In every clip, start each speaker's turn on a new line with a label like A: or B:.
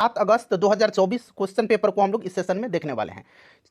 A: 7 अगस्त 2024 question paper को हम लोग इस सेशन में देखने वाले हैं।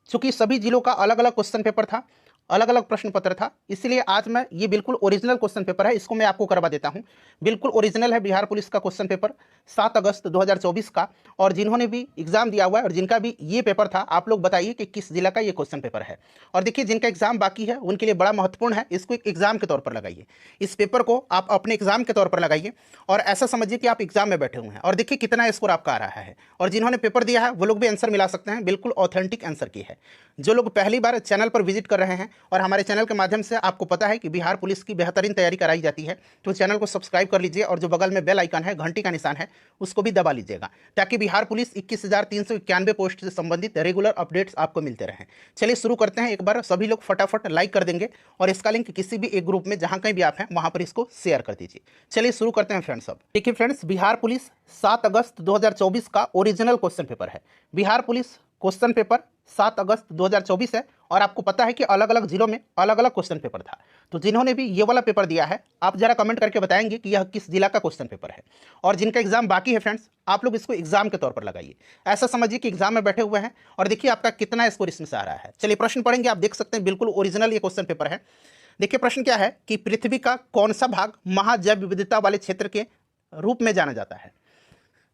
A: चूंकि सभी जिलों का अलग अलग क्वेश्चन पेपर था, अलग अलग प्रश्न पत्र था, इसलिए आज मैं ये बिल्कुल ओरिजिनल क्वेश्चन पेपर है, इसको मैं आपको करवा देता हूं। बिल्कुल ओरिजिनल है बिहार पुलिस का क्वेश्चन पेपर 7 अगस्त 2024 का। और जिन्होंने भी एग्जाम दिया हुआ है और जिनका भी ये पेपर था, आप लोग बताइए कि किस जिला का ये क्वेश्चन पेपर है। और देखिए, जिनका एग्जाम बाकी है उनके लिए बड़ा महत्वपूर्ण है, इसको एक एग्जाम के तौर पर लगाइए। इस पेपर को आप अपने एग्जाम के तौर पर लगाइए और ऐसा समझिए कि आप एग्जाम में बैठे हुए हैं। और देखिए कितना स्कोर आपका आ रहा है। और जिन्होंने पेपर दिया है वो लोग भी आंसर मिला सकते हैं, बिल्कुल ऑथेंटिक आंसर की है। जो लोग पहली बार चैनल पर विजिट कर रहे हैं और हमारे चैनल के माध्यम से आपको पता है कि बिहार पुलिस की बेहतरीन तैयारी कराई जाती है, तो चैनल को सब्सक्राइब कर लीजिए और जो बगल में बेल आइकन है, घंटी का निशान है, उसको भी दबा लीजिएगा, ताकि बिहार पुलिस 21,391 पोस्ट से संबंधित रेगुलर अपडेट्स आपको मिलते रहें। चलिए शुरू करते हैं। एक बार सभी लोग फटाफट लाइक कर देंगे और इसका लिंक किसी भी एक ग्रुप में जहां कहीं भी आप हैं वहां पर इसको शेयर कर दीजिए। चलिए शुरू करते हैं फ्रेंड्स। अब देखिए फ्रेंड्स, बिहार पुलिस 7 अगस्त 2024 का ओरिजिनल क्वेश्चन पेपर है। बिहार पुलिस क्वेश्चन पेपर 7 अगस्त 2024 है और आपको पता है कि अलग अलग जिलों में अलग अलग क्वेश्चन पेपर था। तो जिन्होंने भी ये वाला पेपर दिया है, आप जरा कमेंट करके बताएंगे कि यह किस जिला का क्वेश्चन पेपर है। और जिनका एग्जाम बाकी है फ्रेंड्स, आप लोग इसको एग्जाम के तौर पर लगाइए। ऐसा समझिए कि एग्जाम में बैठे हुए हैं और देखिए आपका कितना स्कोर इसमें से आ रहा है। चलिए प्रश्न पढ़ेंगे। आप देख सकते हैं बिल्कुल ओरिजिनल ये क्वेश्चन पेपर है। देखिए प्रश्न क्या है कि पृथ्वी का कौन सा भाग महाजैव विविधता वाले क्षेत्र के रूप में जाना जाता है।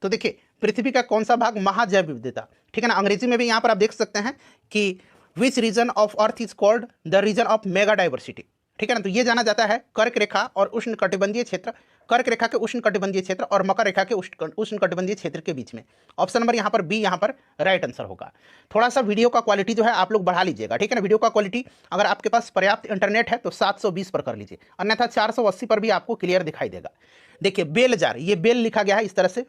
A: तो देखिए पृथ्वी का कौन सा भाग महाजैव विविधता, ठीक है ना। अंग्रेजी में भी यहाँ पर आप देख सकते हैं कि which region of earth is called the region of mega diversity, ठीक है ना। तो ये जाना जाता है कर्क रेखा और उष्ण कटिबंधीय क्षेत्र, कर्क रेखा के उष्ण कटिबंधीय क्षेत्र और मकर रेखा के उष्ण कटिबंधीय क्षेत्र के बीच में। ऑप्शन नंबर यहाँ पर बी यहाँ पर राइट आंसर होगा। थोड़ा सा वीडियो का क्वालिटी जो है आप लोग बढ़ा लीजिएगा, ठीक है ना। वीडियो का क्वालिटी अगर आपके पास पर्याप्त इंटरनेट है तो 720 पर कर लीजिए, अन्यथा 480 पर भी आपको क्लियर दिखाई देगा। देखिए बेल जार, ये बेल लिखा गया है इस तरह से,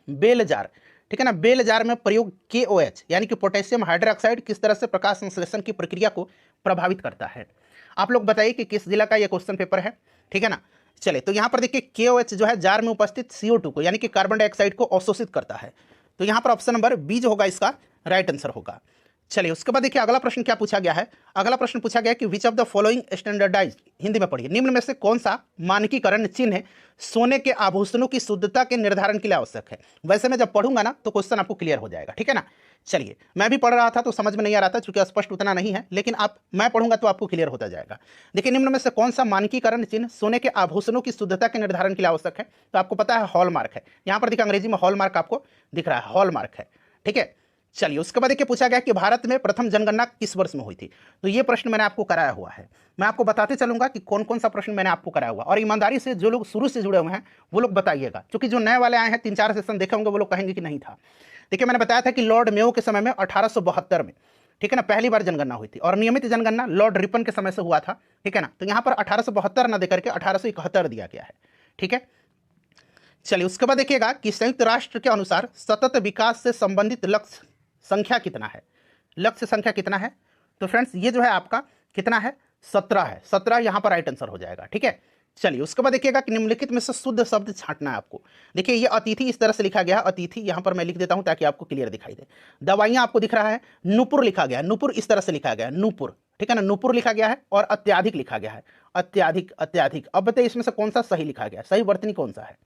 A: बेल जार, ठीक है ना। बेल जार में प्रयोग KOH यानी कि पोटेशियम हाइड्रोक्साइड किस तरह से प्रकाश संश्लेषण की प्रक्रिया को प्रभावित करता है। आप लोग बताइए कि किस जिला का यह क्वेश्चन पेपर है, ठीक है ना। चलिए तो यहाँ पर देखिए KOH जो है जार में उपस्थित CO2 को यानी कि कार्बन डाइऑक्साइड को अवशोषित करता है। तो यहाँ पर ऑप्शन नंबर बी जो होगा इसका राइट आंसर होगा। चलिए उसके बाद देखिए अगला प्रश्न क्या पूछा गया है। अगला प्रश्न पूछा गया कि which of the following standardized, Hindi में पढ़िए, निम्न में से कौन सा मानकीकरण चिन्ह सोने के आभूषणों की शुद्धता के निर्धारण के लिए आवश्यक है। वैसे मैं जब पढ़ूंगा ना तो क्वेश्चन आपको क्लियर हो जाएगा, ठीक है ना। चलिए मैं भी पढ़ रहा था तो समझ में नहीं आ रहा था क्योंकि स्पष्ट उतना नहीं है, लेकिन मैं पढ़ूंगा तो आपको क्लियर होता जाएगा। देखिए निम्न में से कौन सा मानकीकरण चिन्ह सोने के आभूषणों की शुद्धता के निर्धारण के लिए आवश्यक है। तो आपको पता है हॉलमार्क है। यहाँ पर देखिए अंग्रेजी में हॉलमार्क आपको दिख रहा है, हॉलमार्क है, ठीक है। चलिए उसके बाद देखिए पूछा गया कि भारत में प्रथम जनगणना किस वर्ष में हुई थी। तो ये प्रश्न मैंने आपको कराया हुआ है। मैं आपको बताते चलूंगा कि कौन कौन सा प्रश्न मैंने आपको कराया हुआ, और ईमानदारी से जो लोग शुरू से जुड़े हुए हैं वो लोग बताइएगा, क्योंकि जो नए वाले आए हैं 3-4 सेशन देखे होंगे वो लोग कहेंगे कि नहीं था। देखिए मैंने बताया था कि लॉर्ड मेयो के समय में 1872 में, ठीक है ना, पहली बार जनगणना हुई थी। और नियमित जनगणना लॉर्ड रिपन के समय से हुआ था, ठीक है ना। तो यहाँ पर 1872 ना देकर के 1871 दिया गया है, ठीक है। चलिए उसके बाद देखिएगा कि संयुक्त राष्ट्र के अनुसार सतत विकास से संबंधित लक्ष्य संख्या कितना है, लक्ष्य संख्या कितना है। तो फ्रेंड्स ये जो है आपका कितना है, 17 है। 17 यहाँ पर राइट आंसर हो जाएगा, ठीक है। चलिए उसके बाद देखिएगा कि निम्नलिखित में से शुद्ध शब्द छांटना है आपको। देखिए ये अतिथि इस तरह से लिखा गया है, अतिथि यहाँ पर मैं लिख देता हूँ ताकि आपको क्लियर दिखाई दे। दवाइयाँ आपको दिख रहा है, नूपुर लिखा गया है, नूपुर इस तरह से लिखा गया है, नूपुर, ठीक है ना, नूपुर लिखा गया है। और अत्याधिक लिखा गया है, अत्याधिक, अत्याधिक। अब बताइए इसमें से कौन सा सही लिखा गया, सही वर्तनी कौन सा है।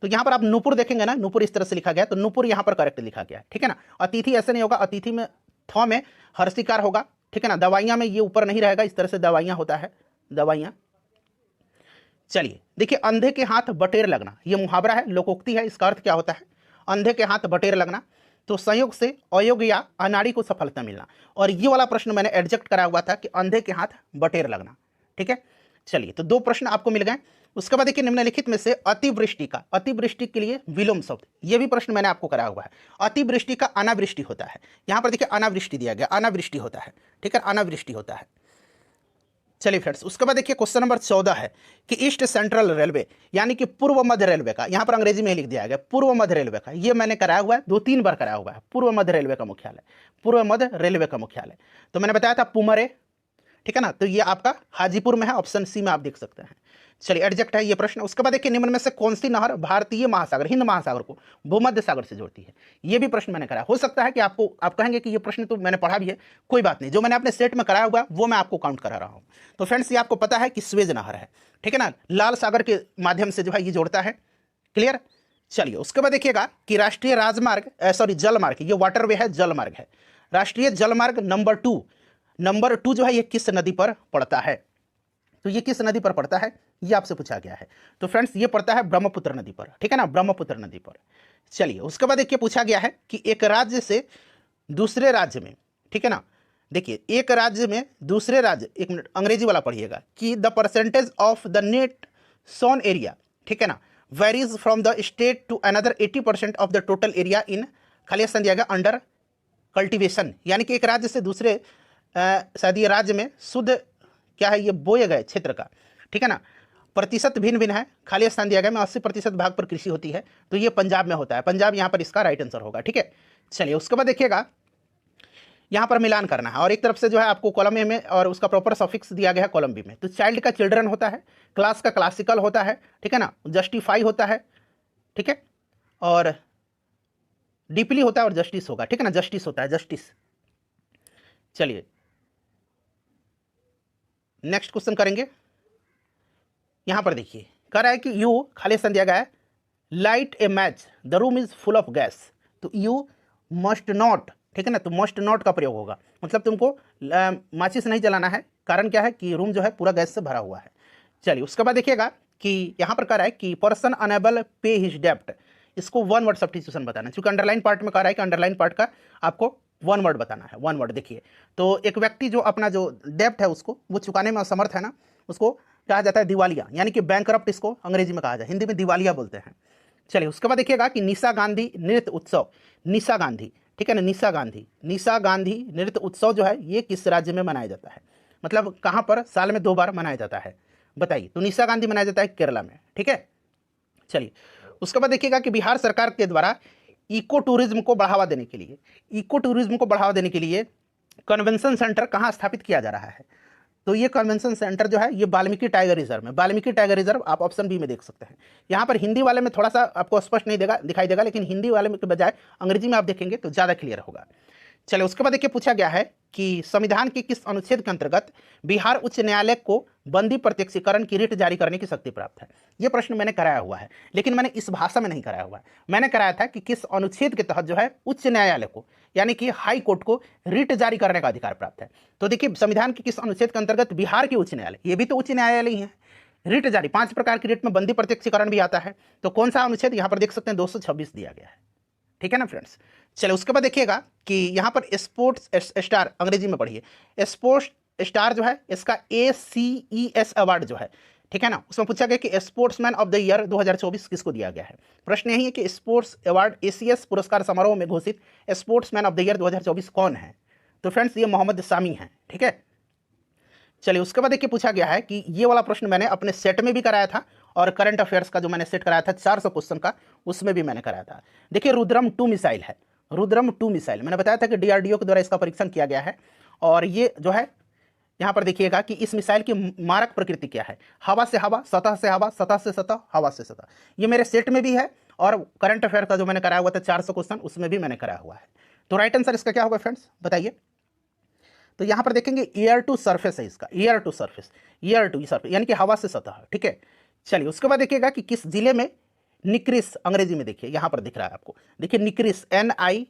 A: तो यहाँ पर आप नूपुर देखेंगे ना, नूपुर इस तरह से लिखा गया, तो नूपुर यहाँ पर करेक्ट लिखा गया है, ठीक है ना। अतिथि ऐसे नहीं होगा, अतिथि में थ में हर्षिकार होगा, ठीक है ना। दवाइयाँ में ये ऊपर नहीं रहेगा, इस तरह से दवाइयाँ होता है, दवाइयाँ। चलिए देखिए अंधे के हाथ बटेर लगना, ये मुहावरा है, लोकोक्ति है। इसका अर्थ क्या होता है, अंधे के हाथ बटेर लगना। तो संयोग से अयोग्य या अनाड़ी को सफलता मिलना। और ये वाला प्रश्न मैंने एडजस्ट करा हुआ था कि अंधे के हाथ बटेर लगना, ठीक है। चलिए तो 2 प्रश्न आपको मिल गए। उसके बाद देखिए निम्नलिखित में से अतिवृष्टि का, अतिवृष्टि के लिए विलोम शब्द, ये भी प्रश्न मैंने आपको कराया हुआ है। अतिवृष्टि का अनावृष्टि होता है। यहाँ पर देखिए अनावृष्टि दिया गया, अनावृष्टि होता है, ठीक है, अनावृष्टि होता है। चलिए फ्रेंड्स उसके बाद देखिए क्वेश्चन नंबर 14 है कि ईस्ट सेंट्रल रेलवे यानी कि पूर्व मध्य रेलवे का, यहाँ पर अंग्रेजी में लिख दिया गया पूर्व मध्य रेलवे का, ये मैंने कराया हुआ है, 2-3 बार कराया हुआ है। पूर्व मध्य रेलवे का मुख्यालय, पूर्व मध्य रेलवे का मुख्यालय तो मैंने बताया था पुमरे, ठीक है ना। तो ये आपका हाजीपुर में है, ऑप्शन सी में आप देख सकते हैं। चलिए एडजेक्ट है ये प्रश्न। उसके बाद देखिए निम्न में से कौन सी नहर भारतीय महासागर, हिंद महासागर को भूमध्य सागर से जोड़ती है। ये भी प्रश्न मैंने कराया। हो सकता है कि आप कहेंगे कि ये प्रश्न तो मैंने पढ़ा भी है, कोई बात नहीं, जो मैंने अपने सेट में कराया हुआ है वो मैं आपको काउंट करा रहा हूँ। तो फ्रेंड्स ये आपको पता है कि स्वेज नहर है, ठीक है ना, लाल सागर के माध्यम से जो है ये जोड़ता है, क्लियर। चलिए उसके बाद देखिएगा कि राष्ट्रीय राजमार्ग सॉरी जलमार्ग, ये वाटरवे है, जलमार्ग है। राष्ट्रीय जलमार्ग नंबर टू जो है ये किस नदी पर पड़ता है? तो ये किस नदी पर पड़ता है, ये आपसे पूछा गया है। तो फ्रेंड्स ये पड़ता है ब्रह्मपुत्र नदी पर, ठीक है ना, ब्रह्मपुत्र नदी पर। चलिए उसके बाद देखिए पूछा गया है कि एक राज्य से दूसरे राज्य में, ठीक है ना, देखिए एक राज्य में दूसरे राज्य, एक मिनट अंग्रेजी वाला पढ़िएगा, कि the percentage of the net sown area, ठीक है ना, varies from the state to another 80% of the total area in, खाली स्थान दिया गया, अंडर कल्टिवेशन, यानी कि एक राज्य से दूसरे शायद ये राज्य में शुद्ध क्या है, ये बोए गए क्षेत्र का, ठीक है ना, प्रतिशत भिन्न भिन्न है, खाली स्थान दिया गया में 80% भाग पर कृषि होती है, तो ये पंजाब में होता है, पंजाब यहाँ पर इसका राइट आंसर होगा, ठीक है। चलिए उसके बाद देखिएगा यहाँ पर मिलान करना है, और एक तरफ से जो है आपको कॉलम ए में और उसका प्रॉपर सफिक्स दिया गया है कॉलम बी में। तो चाइल्ड का चिल्ड्रन होता है, क्लास का क्लासिकल होता है, ठीक है ना, जस्टिफाई होता है, ठीक है, और डीपली होता है, और जस्टिस होगा, ठीक है ना, जस्टिस होता है, जस्टिस। चलिए नेक्स्ट क्वेश्चन करेंगे। यहां पर देखिए कह रहा है कि यू खाली स्थान दिया गया है, light A match the room is full of gas, तो यू मस्ट नॉट, ठीक है ना, तो मस्ट नॉट का प्रयोग होगा, मतलब तुमको माचिस नहीं जलाना है, कारण क्या है कि रूम जो है पूरा गैस से भरा हुआ है। चलिए उसके बाद देखिएगा कि यहाँ पर कह रहा है कि पर्सन अनेबल पे हिज डेप्ट, इसको वन वर्ड सब्स्टिट्यूशन बताना है, चूंकि अंडरलाइन पार्ट में कह रहा है कि अंडरलाइन पार्ट का आपको वन वर्ड बताना है, वन वर्ड। देखिए तो एक व्यक्ति जो अपना जो डेप्ट है उसको वो चुकाने में असमर्थ है ना, उसको कहा जाता है दिवालिया, यानी कि बैंकरप्ट इसको अंग्रेजी में कहा जाए, हिंदी में दिवालिया बोलते हैं। चलिए उसके बाद देखिएगा कि निशा गांधी नृत्य उत्सव, निशा गांधी, ठीक है ना, निशा गांधी नृत्य उत्सव जो है ये किस राज्य में मनाया जाता है, मतलब कहाँ पर साल में 2 बार मनाया जाता है, बताइए। तो निशा गांधी मनाया जाता है केरला में, ठीक है। चलिए उसके बाद देखिएगा कि बिहार सरकार के द्वारा इको टूरिज्म को बढ़ावा देने के लिए कन्वेंशन सेंटर कहाँ स्थापित किया जा रहा है? तो ये कन्वेंशन सेंटर जो है ये वाल्मीकि टाइगर रिजर्व में, वाल्मीकि टाइगर रिजर्व आप ऑप्शन बी में देख सकते हैं। यहाँ पर हिंदी वाले में थोड़ा सा आपको स्पष्ट नहीं दिखाई देगा, लेकिन हिंदी वाले में के बजाय अंग्रेजी में आप देखेंगे तो ज़्यादा क्लियर होगा। चलिए उसके बाद देखिए पूछा गया है कि संविधान के किस अनुच्छेद के अंतर्गत बिहार उच्च न्यायालय को बंदी प्रत्यक्षीकरण की रिट जारी करने की शक्ति प्राप्त है? यह प्रश्न मैंने कराया हुआ है, लेकिन मैंने इस भाषा में नहीं कराया हुआ है, मैंने कराया था कि किस अनुच्छेद के तहत जो है उच्च न्यायालय को, यानी कि हाई कोर्ट को रिट जारी करने का अधिकार प्राप्त है। तो देखिए संविधान के किस अनुच्छेद के अंतर्गत बिहार के उच्च न्यायालय, ये भी तो उच्च न्यायालय ही है, रिट जारी 5 प्रकार की रिट में बंदी प्रत्यक्षीकरण भी आता है, तो कौन सा अनुच्छेद यहाँ पर देख सकते हैं 226 दिया गया है, ठीक है ना फ्रेंड्स। चलिए उसके बाद देखिएगा कि यहाँ पर स्पोर्ट्स स्टार, अंग्रेजी में पढ़िए, स्पोर्ट्स स्टार जो है इसका ACES अवार्ड जो है, ठीक है ना, उसमें पूछा गया कि स्पोर्ट्समैन ऑफ द ईयर 2024 किसको दिया गया है। प्रश्न यही है कि स्पोर्ट्स अवार्ड ACS पुरस्कार समारोह में घोषित स्पोर्ट्समैन ऑफ द ईयर 2024 कौन है? तो फ्रेंड्स ये मोहम्मद शामी है, ठीक है। चलिए उसके बाद देखिए पूछा गया है कि ये वाला प्रश्न मैंने अपने सेट में भी कराया था, और करंट अफेयर्स का जो मैंने सेट कराया था 400 क्वेश्चन का, उसमें भी मैंने कराया था। देखिए रुद्रम 2 मिसाइल है, रुद्रम 2 मिसाइल मैंने बताया था कि DRDO के द्वारा इसका परीक्षण किया गया है, और ये जो है यहाँ पर देखिएगा कि इस मिसाइल की मारक प्रकृति क्या है, हवा से हवा, सतह से हवा, सतह से सतह, हवा से सतह। ये मेरे सेट में भी है, और करंट अफेयर का जो मैंने कराया हुआ था 400 क्वेश्चन उसमें भी मैंने कराया हुआ है। तो राइट आंसर इसका क्या होगा फ्रेंड्स, बताइए। तो यहाँ पर देखेंगे एयर टू सरफेस है इसका, एयर टू सरफेस, यानी कि हवा से सतह, ठीक है। चलिए उसके बाद देखिएगा कि किस जिले में निक्रिस, अंग्रेजी में देखिए यहाँ पर दिख रहा है आपको, देखिए निक्रिस NIKRISH,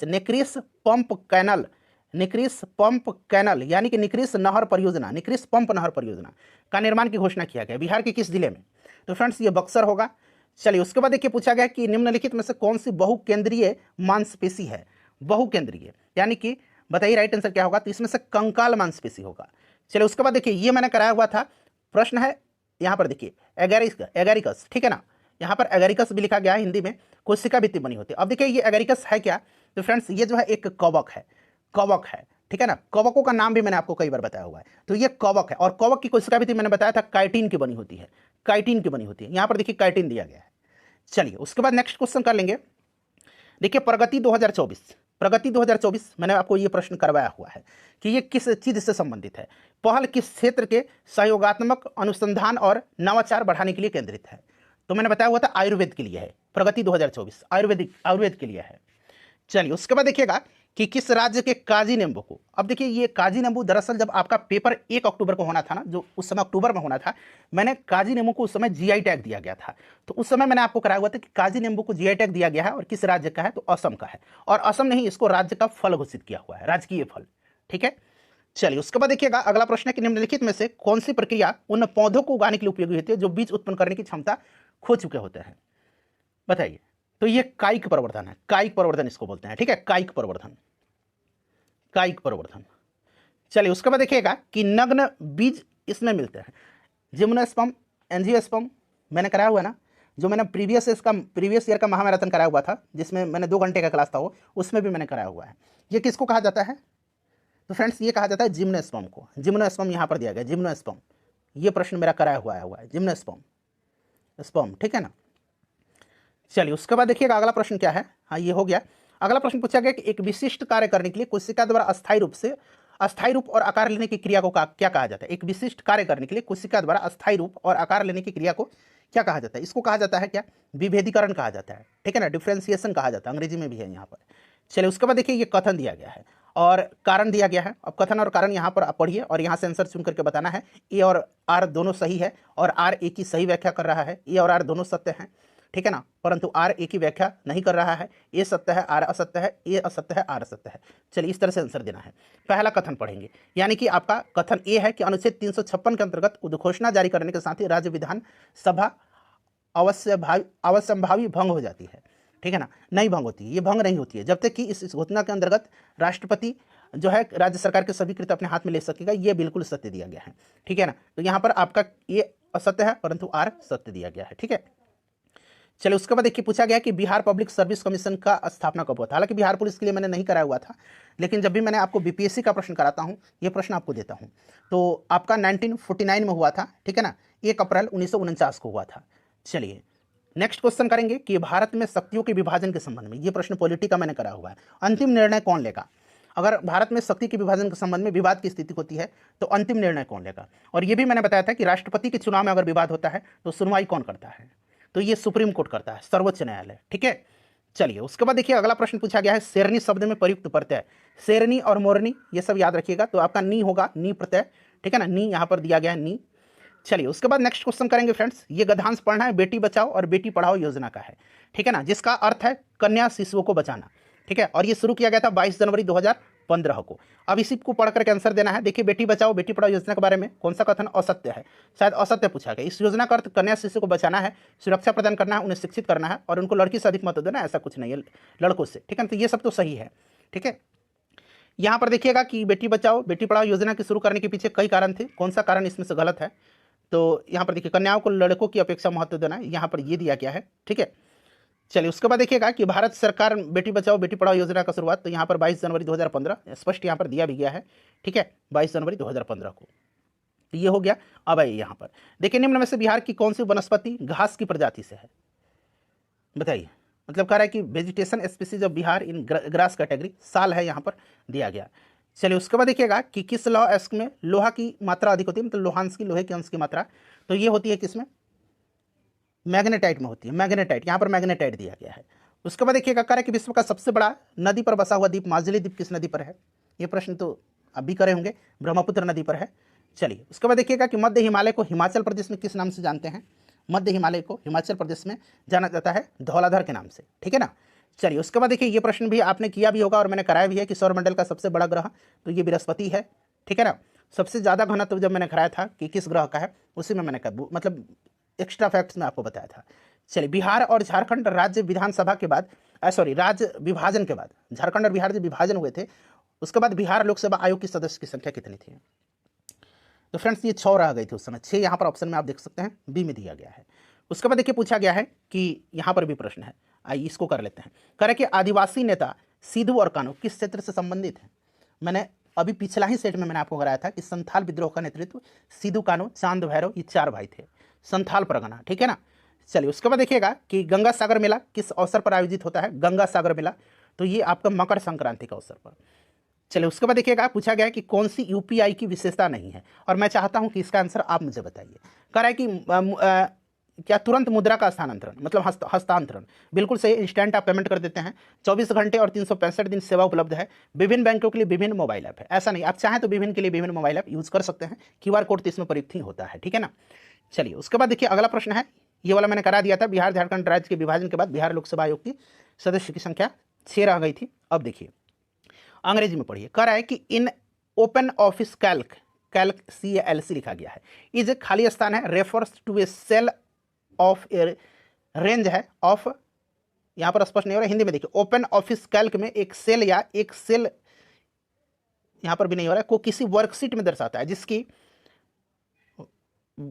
A: निक्रिस पंप कैनल, निक्रिस पंप कैनल यानी कि निक्रिस नहर परियोजना, निक्रिस पंप नहर परियोजना का निर्माण की घोषणा किया गया बिहार के किस जिले में? तो फ्रेंड्स ये बक्सर होगा। चलिए उसके बाद देखिए पूछा गया कि निम्नलिखित में से कौन सी बहुकेंद्रीय मांसपेशी है? बहुकेंद्रीय यानी कि बताइए राइट आंसर क्या होगा? तो इसमें से कंकाल मांसपेशी होगा। चलिए उसके बाद देखिए ये मैंने कराया हुआ था, प्रश्न है यहाँ पर देखिए एगेरिकस, ठीक है ना, यहाँ पर एगेरिकस भी लिखा गया है हिंदी में, कोशिका भित्ति बनी होती है। अब देखिए ये एगेरिकस है क्या? तो फ्रेंड्स ये जो है एक कवक है, कवक है, ठीक है ना, कवकों का नाम भी मैंने आपको कई बार बताया हुआ है। तो ये कवक है, और कवक की कोशिका भित्ति मैंने बताया था काइटिन की बनी होती है, काइटिन की बनी होती है, यहाँ पर देखिए काइटिन दिया गया है। चलिए उसके बाद नेक्स्ट क्वेश्चन कर लेंगे। देखिए प्रगति 2024 मैंने आपको ये प्रश्न करवाया हुआ है कि ये किस चीज से संबंधित है। पहल किस क्षेत्र के सहयोगात्मक अनुसंधान और नवाचार बढ़ाने के लिए केंद्रित है? तो मैंने बताया हुआ था आयुर्वेद के लिए है, प्रगति 2024 आयुर्वेद के लिए है। चलिए उसके बाद देखिएगा कि किस राज्य के काजी नेम्बू को, अब देखिए ये काजी नेम्बू दरअसल जब आपका पेपर 1 अक्टूबर को होना था ना, जो उस समय अक्टूबर में होना था, मैंने काजी नेम्बू को उस समय जीआई टैग दिया गया था। तो उस समय मैंने आपको कराया हुआ था कि काजी नेम्बू को जीआई टैग दिया गया है और किस राज्य का है, तो असम का है। और असम ने ही इसको राज्य का फल घोषित किया हुआ है, राजकीय फल। ठीक है, चलिए उसके बाद देखिएगा अगला प्रश्न है कि निम्नलिखित में से कौन सी प्रक्रिया उन पौधों को उगाने के लिए उपयोगी होती है जो बीज उत्पन्न करने की क्षमता खो चुके होते हैं, बताइए। तो ये कायिक प्रवर्धन है, कायिक प्रवर्धन इसको बोलते हैं। ठीक है, कायिक प्रवर्धन, कायिक प्रवर्धन। चलिए उसके बाद देखिएगा कि नग्न बीज इसमें मिलते हैं, जिम्नोस्पर्म, एंजियोस्पर्म मैंने कराया हुआ है ना, जो मैंने प्रीवियस ईयर का महामैराथन कराया हुआ था, जिसमें मैंने 2 घंटे का क्लास था वो, उसमें भी मैंने कराया हुआ है। ये किसको कहा जाता है, तो फ्रेंड्स ये कहा जाता है जिम्नोस्पर्म को। जिम्नोस्पर्म यहाँ पर दिया गया, जिम्नोस्पर्म, ये प्रश्न मेरा कराया हुआ है जिम्नोस्पर्म, स्पर्म। ठीक है ना। चलिए उसके बाद देखिएगा अगला प्रश्न क्या है, हाँ ये हो गया। अगला प्रश्न पूछा गया कि एक विशिष्ट कार्य करने के लिए कोशिका द्वारा अस्थायी रूप और आकार लेने की क्रिया को क्या कहा जाता है। एक विशिष्ट कार्य करने के लिए कोशिका द्वारा अस्थायी रूप और आकार लेने की क्रिया को क्या कहा जाता है, इसको कहा जाता है क्या, विभेदीकरण कहा जाता है। ठीक है ना, डिफ्रेंसिएशन कहा जाता है, अंग्रेजी में भी है यहाँ पर। चलिए उसके बाद देखिए ये कथन दिया गया है और कारण दिया गया है। अब कथन और कारण यहाँ पर आप पढ़िए और यहाँ से आंसर चुन करके बताना है। ए और आर दोनों सही है और आर ए की सही व्याख्या कर रहा है, ए और आर दोनों सत्य हैं। ठीक है ना, परंतु आर ए की व्याख्या नहीं कर रहा है, ए सत्य है आर असत्य है, ए असत्य है आर असत्य है। चलिए इस तरह से आंसर देना है। पहला कथन पढ़ेंगे, यानी कि आपका कथन ए है कि अनुच्छेद 356 के अंतर्गत उद्घोषणा जारी करने के साथ ही राज्य विधानसभा अवश्यंभावी भंग हो जाती है। ठीक है ना, नहीं भंग होती है, ये भंग नहीं होती है जब तक कि इस घोषणा के अंतर्गत राष्ट्रपति जो है राज्य सरकार के सभी कृत्य अपने हाथ में ले सकेगा। ये बिल्कुल सत्य दिया गया है। ठीक है ना, तो यहाँ पर आपका ये असत्य है परंतु आर सत्य दिया गया है। ठीक है, चलिए उसके बाद देखिए पूछा गया कि बिहार पब्लिक सर्विस कमीशन का स्थापना कब हुआ था। हालांकि बिहार पुलिस के लिए मैंने नहीं कराया हुआ था, लेकिन जब भी मैंने आपको बीपीएससी का प्रश्न कराता हूँ, ये प्रश्न आपको देता हूँ, तो आपका 1949 में हुआ था। ठीक है ना, 1 अप्रैल 1949 को हुआ था। चलिए नेक्स्ट क्वेश्चन करेंगे कि भारत में शक्तियों के विभाजन के संबंध में, ये प्रश्न पॉलिटी का मैंने करा हुआ है। अंतिम निर्णय कौन लेगा, अगर भारत में शक्ति के विभाजन के संबंध में विवाद की स्थिति होती है तो अंतिम निर्णय कौन लेगा। और ये भी मैंने बताया था कि राष्ट्रपति के चुनाव में अगर विवाद होता है तो सुनवाई कौन करता है, तो ये सुप्रीम कोर्ट करता है, सर्वोच्च न्यायालय। ठीक है, चलिए उसके बाद देखिए अगला प्रश्न पूछा गया है शेरनी शब्द में प्रयुक्त प्रत्यय, शेरनी और मोरनी ये सब याद रखिएगा। तो आपका नी होगा, नी प्रत्यय। ठीक है ना, नी यहाँ पर दिया गया है, नी। चलिए उसके बाद नेक्स्ट क्वेश्चन करेंगे फ्रेंड्स, ये गद्यांश पढ़ना है, बेटी बचाओ और बेटी पढ़ाओ योजना का है। ठीक है ना, जिसका अर्थ है कन्या शिशुओं को बचाना। ठीक है, और ये शुरू किया गया था 22 जनवरी 2015 को। अब इसी को पढ़ करके आंसर देना है। देखिए बेटी बचाओ बेटी पढ़ाओ योजना के बारे में कौन सा कथन असत्य है, शायद असत्य पूछा गया। इस योजना का अर्थ कन्या शिशु को बचाना है, सुरक्षा प्रदान करना है, उन्हें शिक्षित करना है और उनको लड़की से अधिक महत्व देना, ऐसा कुछ नहीं है लड़कों से। ठीक है, तो ये सब तो सही है। ठीक है, यहाँ पर देखिएगा कि बेटी बचाओ बेटी पढ़ाओ योजना के शुरू करने के पीछे कई कारण थे, कौन सा कारण इसमें से गलत है। तो यहाँ पर देखिए कन्याओं को लड़कों की अपेक्षा महत्व देना है, यहाँ पर ये दिया गया है। ठीक है, चलिए उसके बाद देखिएगा कि भारत सरकार बेटी बचाओ बेटी पढ़ाओ योजना का शुरुआत, तो यहाँ पर 22 जनवरी 2015 स्पष्ट यहाँ पर दिया भी गया है। ठीक है, 22 जनवरी 2015 को, तो ये हो गया। अब आइए यहाँ पर देखिए, निम्न में से बिहार की कौन सी वनस्पति घास की प्रजाति से है, बताइए। मतलब कह रहा है कि vegetation species of Bihar in grass category, साल है यहाँ पर दिया गया। चलिए उसके बाद देखिएगा कि किस लौह अयस्क में लोहा की मात्रा अधिक होती है, मतलब लोहांश की, लोहे के अंश की मात्रा, तो ये होती है किसमें, मैग्नेटाइट में होती है, मैग्नेटाइट। यहाँ पर मैग्नेटाइट दिया गया है। उसके बाद देखिएगा कह रहा है कि विश्व का सबसे बड़ा नदी पर बसा हुआ द्वीप माजुली द्वीप किस नदी पर है, ये प्रश्न तो अब भी करे होंगे, ब्रह्मपुत्र नदी पर है। चलिए उसके बाद देखिएगा कि मध्य हिमालय को हिमाचल प्रदेश में किस नाम से जानते हैं, मध्य हिमालय को हिमाचल प्रदेश में जाना जाता है धौलाधर के नाम से। ठीक है ना, चलिए उसके बाद देखिए ये प्रश्न भी आपने किया भी होगा और मैंने कराया भी है कि सौरमंडल का सबसे बड़ा ग्रह तो ये बृहस्पति है। ठीक है ना, सबसे ज़्यादा घनत्व जब मैंने कराया था कि किस ग्रह का है, उसी में मैंने मतलब एक्स्ट्रा फैक्ट्स में आपको बताया था। चलिए बिहार और झारखंड राज्य विधानसभा के बाद राज्य विभाजन के बाद, झारखंड और बिहार जब विभाजन हुए थे उसके बाद बिहार लोकसभा आयोग की सदस्य की संख्या कितनी थी, तो फ्रेंड्स ये 6 रह गई थी उस समय, 6 यहाँ पर ऑप्शन में आप देख सकते हैं, बी में दिया गया है। उसके बाद देखिए पूछा गया है कि यहाँ पर भी प्रश्न है, आइए इसको कर लेते हैं। कह रहे कि आदिवासी नेता सिद्धू और कान्हू किस क्षेत्र से संबंधित हैं। मैंने अभी पिछला ही सेट में मैंने आपको कराया था कि संथाल विद्रोह का नेतृत्व सिद्धू कान्हू चांद भैरव ये 4 भाई थे, संथाल परगना। ठीक है ना, चलिए उसके बाद देखिएगा कि गंगा सागर मेला किस अवसर पर आयोजित होता है, गंगा सागर मेला, तो ये आपका मकर संक्रांति का अवसर पर। चलिए उसके बाद देखिएगा पूछा गया है कि कौन सी यूपीआई की विशेषता नहीं है, और मैं चाहता हूं कि इसका आंसर आप मुझे बताइए। कह रहा है कि क्या तुरंत मुद्रा का स्थानांतरण मतलब हस्तांतरण, बिल्कुल सही, इंस्टेंट आप पेमेंट कर देते हैं। 24 घंटे और 365 दिन सेवा उपलब्ध है। विभिन्न बैंकों के लिए विभिन्न मोबाइल ऐप है, ऐसा नहीं, आप चाहें तो विभिन्न के लिए विभिन्न मोबाइल ऐप यूज कर सकते हैं। QR कोड तो इसमें प्रयुक्त ही होता है, ठीक है ना। चलिए उसके बाद देखिए अगला प्रश्न है, ये वाला मैंने करा दिया था। बिहार झारखंड राज्य के विभाजन के बाद बिहार लोकसभा आयोग की सदस्य की संख्या 6 रह गई थी। अब देखिए अंग्रेजी में पढ़िए, कह रहा है कि in open office calc CALC लिखा गया है, इज खाली स्थान है, refers to a cell of a range है ऑफ, यहां पर स्पष्ट नहीं हो रहा हिंदी में देखिए, ओपन ऑफिस कैल्क में एक सेल या एक सेल, यहां पर भी नहीं हो रहा है, को किसी वर्कशीट में दर्शाता है जिसकी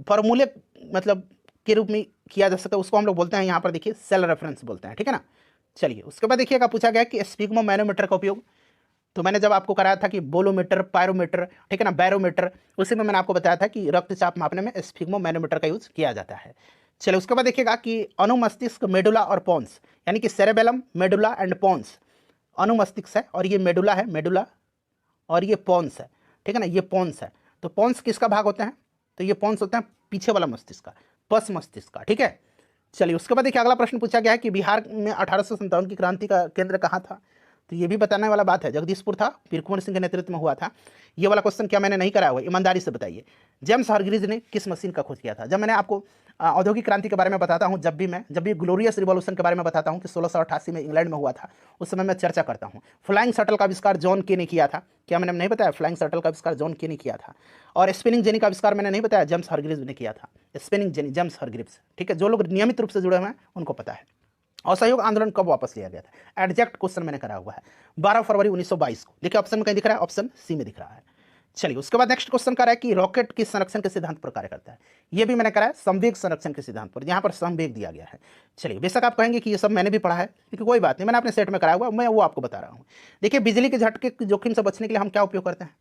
A: फॉर्मूले मतलब के रूप में किया जा सकता है, उसको हम लोग बोलते हैं, यहां पर देखिए सेल रेफरेंस बोलते हैं, ठीक है ना। चलिए उसके बाद देखिएगा पूछा गया कि स्पिग्मो मैनोमीटर का उपयोग, तो मैंने जब आपको कराया था कि बोलोमीटर, पायरोमीटर, ठीक है ना, बैरोमीटर, उसी में मैंने आपको बताया था कि रक्तचाप मापने में स्पिग्मो मैनोमीटर का यूज किया जाता है। चलिए उसके बाद देखिएगा कि अनुमस्तिष्क, मेडुला और पोन्स, यानी कि सेरेबेलम, मेडुला एंड पोन्स, अनुमस्तिष्क है और ये मेडुला है, मेडुला और ये पोन्स है, ठीक है ना, ये पोन्स है। तो पोन्स किसका भाग होते हैं, तो ये पोन्स होते हैं पीछे वाला मस्तिष्क का, पस मस्तिष्क का, ठीक है। चलिए उसके बाद देखिए अगला प्रश्न पूछा गया है कि बिहार में 1857 की क्रांति का केंद्र कहाँ था, तो ये भी बताने वाला बात है, जगदीशपुर था, वीर कुंवर सिंह के नेतृत्व में हुआ था। ये वाला क्वेश्चन क्या मैंने नहीं कराया हुआ, ईमानदारी से बताइए। जेम्स हरग्रीव्स ने किस मशीन का खोज किया था। जब मैंने आपको औद्योगिक क्रांति के बारे में बताता हूँ, जब भी ग्लोरियस रिवॉल्यूशन के बारे में बताता हूँ कि 1688 में इंग्लैंड में हुआ था, उस समय मैं चर्चा करता हूँ। फ्लाइंग शटल का आविष्कार जॉन के ने किया था, क्या मैंने नहीं बताया, फ्लाइंग शटल का आविष्कार जॉन के ने किया था। और स्पिनिंग जेनी का आविष्कार मैंने नहीं बताया, जेम्स हरग्रीव्स ने किया था, स्पिनिंग जेनी, जेम्स हरग्रीव्स, ठीक है। जो लोग नियमित रूप से जुड़े हुए हैं उनको पता है। असहयोग आंदोलन कब वापस लिया गया था, एग्जैक्ट क्वेश्चन मैंने करा हुआ है 12 फरवरी 1922 को। देखिए ऑप्शन में कहीं दिख रहा है, ऑप्शन सी में दिख रहा है। चलिए उसके बाद नेक्स्ट क्वेश्चन करा है कि रॉकेट किस संरक्षण के सिद्धांत पर कार्य करता है। ये भी मैंने करा है संवेग संरक्षण के सिद्धांत पर, यहाँ पर संवेग दिया गया है। चलिए बेशक आप कहेंगे कि ये सब मैंने भी पढ़ा है, लेकिन कोई बात नहीं, मैंने अपने सेट में कराया हुआ, मैं वो आपको बता रहा हूँ। देखिए बिजली के झटके के जोखिम से बचने के लिए हम क्या उपयोग करते हैं,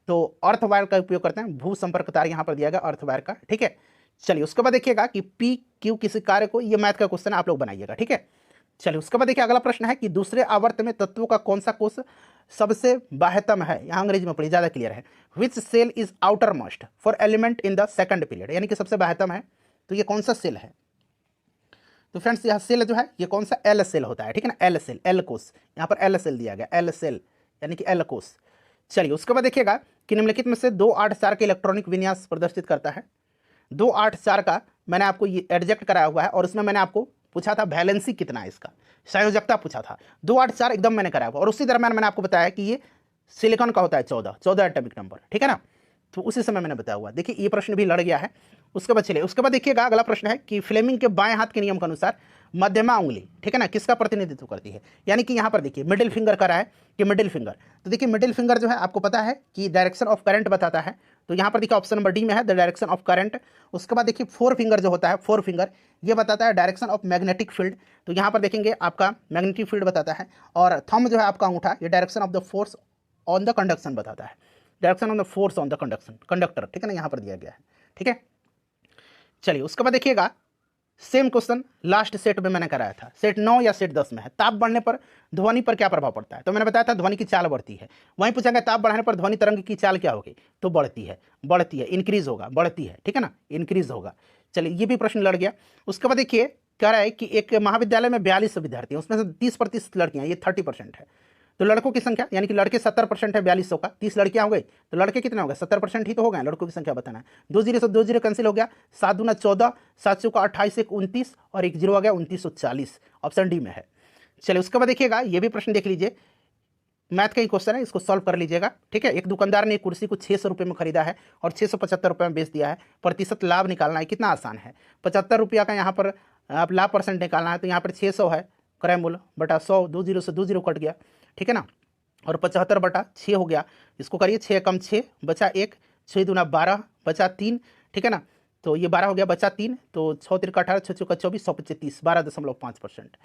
A: तो अर्थ वायर का उपयोग करते हैं, भू संपर्क तार यहाँ पर दिया गया अर्थ वायर का, ठीक है। चलिए उसके बाद देखिएगा कि PQ किसी कार्य को, ये मैथ का क्वेश्चन आप लोग बनाइएगा, ठीक है। चलिए उसके बाद देखिए अगला प्रश्न है कि दूसरे आवर्त में तत्वों का कौन सा कोष सबसे बाह्यतम है, यहाँ अंग्रेजी में पढ़ी, ज्यादा क्लियर है। Which cell is outermost for element in the second period, यानी कि सबसे बाह्यतम है, तो ये कौन सा सेल है। तो फ्रेंड्स यहाँ सेल जो है ये कौन सा, एल सेल होता है, ठीक है ना, एल सेल, एल कोष, यहाँ पर एल सेल दिया गया, एल सेल यानी कि एल कोष। चलिए उसके बाद देखिएगा कि निम्नलिखित में से 284 के इलेक्ट्रॉनिक विन्यास प्रदर्शित करता है। 284 का मैंने आपको ये एडजेक्ट कराया हुआ है, और उसमें मैंने आपको पूछा था वैलेंसी कितना है, इसका संयोजकता पूछा था। 284 एकदम मैंने कराया हुआ, और उसी दरम्यान मैंने आपको बताया कि ये सिलिकॉन का होता है 14 एटॉमिक नंबर, ठीक है ना, तो उसी समय मैंने बताया हुआ। देखिए ये प्रश्न भी लड़ गया है। उसके बाद चलिए उसके बाद देखिएगा अगला प्रश्न है कि फ्लेमिंग के बाएं हाथ के नियम के अनुसार मध्यमा उंगली, ठीक है ना, किसका प्रतिनिधित्व करती है। यानी कि यहाँ पर देखिए मिडिल फिंगर का रहा है कि मिडिल फिंगर, तो देखिए मिडिल फिंगर जो है आपको पता है कि डायरेक्शन ऑफ करंट बताता है, तो यहाँ पर देखिए ऑप्शन नंबर डी में है द डायरेक्शन ऑफ करंट। उसके बाद देखिए 4 फिंगर जो होता है, 4 फिंगर ये बताता है डायरेक्शन ऑफ मैग्नेटिक फील्ड, तो यहाँ पर देखेंगे आपका मैग्नेटिक फील्ड बताता है। और थंब जो है आपका अंगूठा, ये direction of the force on the conduction बताता है, direction on the force on the conductor, ठीक है ना, यहाँ पर दिया गया है, ठीक है। चलिए उसके बाद देखिएगा सेम क्वेश्चन लास्ट सेट में मैंने कराया था, सेट 9 या सेट 10 में है, ताप बढ़ने पर ध्वनि पर क्या प्रभाव पड़ता है, तो मैंने बताया था ध्वनि की चाल बढ़ती है। वहीं पूछेंगे ताप बढ़ने पर ध्वनि तरंग की चाल क्या होगी, तो बढ़ती है, इंक्रीज होगा, बढ़ती है, ठीक है ना, इंक्रीज होगा। चलिए ये भी प्रश्न लड़ गया। उसके बाद देखिए कह रहा है कि एक महाविद्यालय में 42 विद्यार्थी हैं, उसमें से 30% लड़कियां, ये 30% है, तो लड़कों की संख्या, यानी कि लड़के 70% है 4200 का, 30 लड़कियां हो गई, तो लड़के कितने हो गए, 70% ही तो हो गए, लड़कों की संख्या बताना है। 2 0 से 2 0 कैंसिल हो गया, 7 दूना 14, 7 का 28, 1 29 और 1 0 आ गया, 2940, ऑप्शन डी में है। चलिए उसके बाद देखिएगा ये भी प्रश्न देख लीजिए, मैथ का ही क्वेश्चन है, इसको सॉल्व कर लीजिएगा, ठीक है। एक दुकानदार ने एक कुर्सी को 600 रुपये में खरीदा है और 675 रुपये में बेच दिया है, प्रतिशत लाभ निकालना है, कितना आसान है। 75 रुपया का यहाँ पर आप लाभ परसेंट निकालना है, तो यहाँ पर 600 है क्रय मूल्य बटा 100, 2 0 से 2 0 कट गया, ठीक है ना, और 75 बटा 6 हो गया, इसको करिए 6 कम 6 बचा 1, 6 दूना 12 बचा 3, ठीक है ना, तो ये 12 हो गया बचा 3, तो 6 3 18, 6 का 24, 100 30, 12.5%।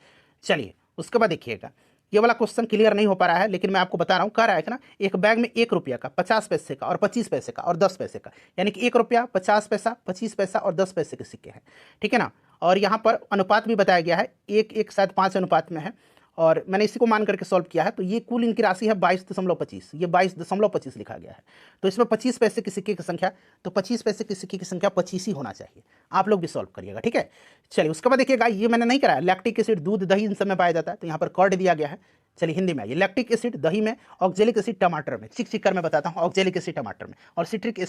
A: चलिए उसके बाद देखिएगा ये वाला क्वेश्चन क्लियर नहीं हो पा रहा है, लेकिन मैं आपको बता रहा हूँ, कह रहा है कि ना एक बैग में 1 रुपया का, 50 पैसे का और 25 पैसे का और 10 पैसे का, यानी कि 1 रुपया, 50 पैसा, 25 पैसा और 10 पैसे के सिक्के हैं, ठीक है ना। और यहाँ पर अनुपात भी बताया गया है, 1 1 शायद 5 अनुपात में है, और मैंने इसी को मान करके सॉल्व किया है। तो ये कुल इनकी राशि है 22.25, ये 22.25 लिखा गया है। तो इसमें 25 पैसे की सिक्के की संख्या, तो 25 पैसे की सिक्के की संख्या 25 ही होना चाहिए। आप लोग भी सॉल्व करिएगा, ठीक है। चलिए उसके बाद देखिएगा, ये मैंने नहीं कराया, लैक्टिक एसिड दूध दही इन सब में पाया जाता है, तो यहाँ पर कर्ड दिया गया है। चलिए हिंदी में आइए, लैक्टिक एसिड दही में, ऑक्जेलिक एसिड टमाटर में, चिक कर मैं बताता हूँ, ऑक्जेलिक एसिड टमाटर में, और सिट्रिक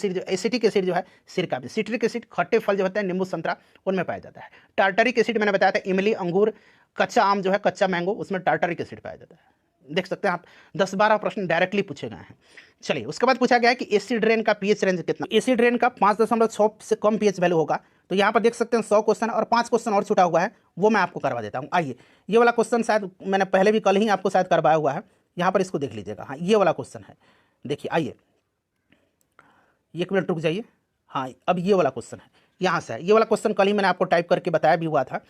A: एसिड जो है सिरका में। सिट्रिक एसिड खट्टे फल जो होते हैं नींबू संतरा उनमें पाया जाता है। टार्टरिक एसिड मैंने बताया था इमली अंगूर, कच्चा आम जो है कच्चा मैंगो उसमें टार्टरिक एसिड पाया जाता है। देख सकते हैं आप 10-12 प्रश्न डायरेक्टली पूछे गए हैं। चलिए उसके बाद पूछा गया है कि एसिड रेन का पीएच रेंज कितना। एसिड रेन का 5.6 से कम पीएच वैल्यू होगा। तो यहाँ पर देख सकते हैं 100 क्वेश्चन और 5 क्वेश्चन और छूटा हुआ है, वो मैं आपको करवा देता हूँ। आइए, ये वाला क्वेश्चन शायद मैंने पहले भी कल ही आपको शायद करवाया हुआ है, यहाँ पर इसको देख लीजिएगा। हाँ, ये वाला क्वेश्चन है, देखिए आइए, 1 मिनट रुक जाइए। हाँ, अब ये वाला क्वेश्चन है, यहाँ से है ये वाला क्वेश्चन, कल ही मैंने आपको टाइप करके बताया भी हुआ था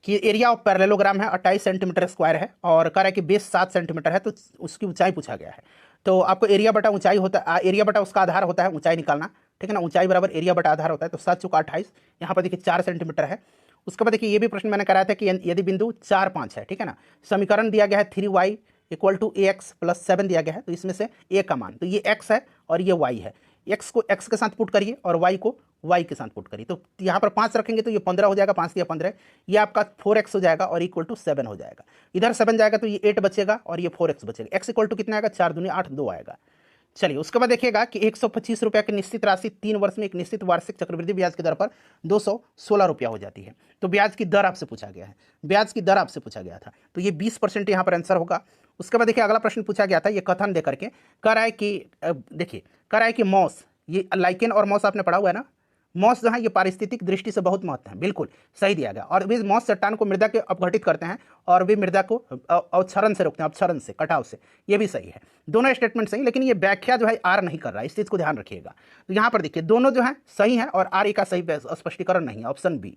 A: कि एरिया ऑफ पैरेललोग्राम है 28 सेंटीमीटर स्क्वायर है, और कह रहा है कि बेस 7 सेंटीमीटर है, तो उसकी ऊंचाई पूछा गया है। तो आपको एरिया बटा ऊंचाई होता है, एरिया बटा उसका आधार होता है ऊंचाई निकालना, ठीक है ना। ऊंचाई बराबर एरिया बटा आधार होता है, तो 7 चौका 28, यहाँ पर देखिए 4 सेंटीमीटर है। उसके बाद देखिए ये भी प्रश्न मैंने कराया था कि यदि बिंदु 4, 5 है, ठीक है ना, समीकरण दिया गया है 3y = ax + 7 दिया गया है, तो इसमें से a का मान, तो ये x है और ये y है, x को x के साथ पुट करिए और y को y के साथ पुट करिए। तो यहाँ पर 5 रखेंगे तो ये 15 हो जाएगा, 5 या 15, ये आपका 4x हो जाएगा और = 7 हो जाएगा। इधर 7 जाएगा तो ये 8 बचेगा और ये 4x बचेगा। x = कितना आएगा, 4 दूनी 8, 2 आएगा। चलिए उसके बाद देखिएगा कि 125 रुपये की निश्चित राशि 3 वर्ष में एक निश्चित वार्षिक चक्रवृद्धि ब्याज की दर पर 216 रुपया हो जाती है। तो ब्याज की दर आपसे पूछा गया है, ब्याज की दर आपसे पूछा गया था, तो ये 20% यहाँ पर आंसर होगा। उसके बाद देखिए अगला प्रश्न पूछा गया था, ये कथन दे करके कह रहा है कि देखिए कह रहा है कि मॉस, ये लाइकेन और मॉस आपने पढ़ा हुआ है ना, मॉस जो है ये पारिस्थितिक दृष्टि से बहुत महत्व है, बिल्कुल सही दिया गया। और वे मॉस चट्टान को मृदा के अपघटित करते हैं और वे मृदा को अवक्षरण से रोकते हैं, अपक्षरण से, कटाव से, ये भी सही है। दोनों स्टेटमेंट सही, लेकिन ये व्याख्या जो है आर नहीं कर रहा है, इस चीज़ को ध्यान रखिएगा। तो यहाँ पर देखिए दोनों जो है सही है और आर का सही स्पष्टीकरण नहीं है, ऑप्शन बी।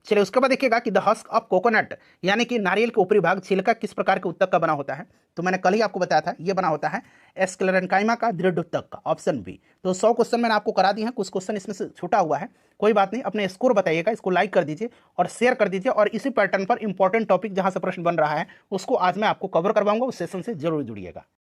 A: चलिए उसके बाद देखिएगा कि द हस्क ऑफ कोकोनट, यानी कि नारियल के ऊपरी भाग, छिलका किस प्रकार के उत्तक का बना होता है। तो मैंने कल ही आपको बताया था, ये बना होता है एस्क्लेरेन्काइमा का दृढ़ उत्तक का, ऑप्शन बी। तो 100 क्वेश्चन मैंने आपको करा दिए हैं, कुछ क्वेश्चन इसमें से छूटा हुआ है, कोई बात नहीं, अपने स्कोर बताइएगा, इसको लाइक कर दीजिए और शेयर कर दीजिए। और इसी पैटर्न पर इंपॉर्टेंट टॉपिक जहां से प्रश्न बन रहा है उसको आज मैं आपको कवर करवाऊंगा, उस सेशन से जरूर जुड़िएगा।